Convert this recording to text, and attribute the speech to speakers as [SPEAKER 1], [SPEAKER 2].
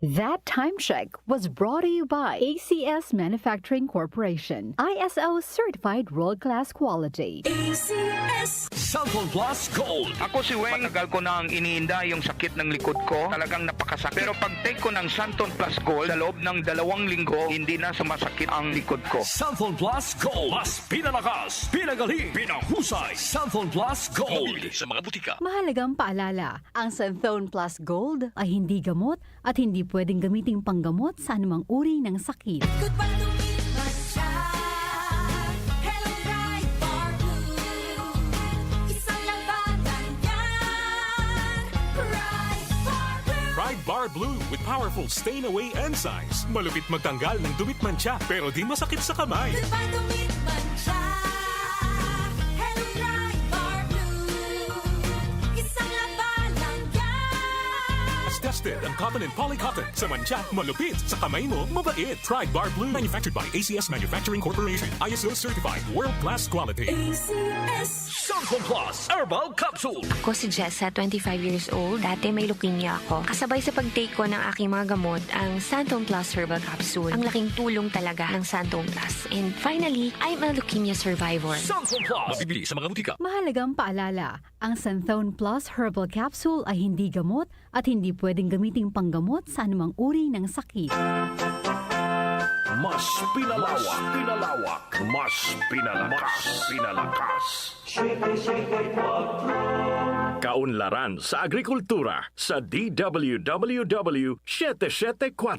[SPEAKER 1] That time check was brought to you by ACS Manufacturing Corporation, ISO certified world-class quality.
[SPEAKER 2] ACS
[SPEAKER 3] Cellphone Plus Gold.
[SPEAKER 4] Ako si Weng, matagal ko nang iniinda yung sakit ng likod ko. Talagang napakasakit. Pero pag take ko ng Santon Plus Gold, sa loob ng 2 linggo, hindi na sumasakit ang likod ko.
[SPEAKER 3] Cellphone Plus Gold. Mas pinalakas, pinagaling, pinahusay. Cellphone Plus Gold. Mabili sa mga butika.
[SPEAKER 1] Mahalagang paalala, ang Santhone Plus Gold ay hindi gamot at hindi pwedeng gamiting panggamot sa anumang uri ng sakit.
[SPEAKER 2] Goodbye to me, Masya. Hello, Bright Bar Blue. Isang labanan yan. Bright Bar Blue.
[SPEAKER 5] Pride Bar Blue with powerful stain-away enzymes. Malupit magtanggal ng dumit mancha pero di masakit sa kamay.
[SPEAKER 2] Goodbye to me, Masya. Hello, Bright Bar Blue. Isang labanan yan.
[SPEAKER 5] As tested ang cotton and polycotton. Sa mancha, malupit. Sa kamay mo, mabait. Pride Bar Blue. Manufactured by ACS Manufacturing Corporation. ISO certified. World-class quality.
[SPEAKER 2] ACS.
[SPEAKER 3] Cellphone Plus Herbal Capsule.
[SPEAKER 6] Ako si Jessa, 25 years old. Dati may leukemia ako. Kasabay sa pag-take ko ng aking mga gamot, ang Santon Plus Herbal Capsule. Ang laking tulong talaga ng Santon Plus. And finally, I'm a leukemia survivor.
[SPEAKER 3] Cellphone Plus. Mabibili sa mga butika.
[SPEAKER 1] Mahalagang paalala, ang Santhone Plus Herbal Capsule ay hindi gamot at hindi pwedeng gamiting panggamot sa anumang uri ng sakit.
[SPEAKER 3] Mas pinalawak, mas pinalakas. Kaunlaran sa agrikultura sa DWWW 774.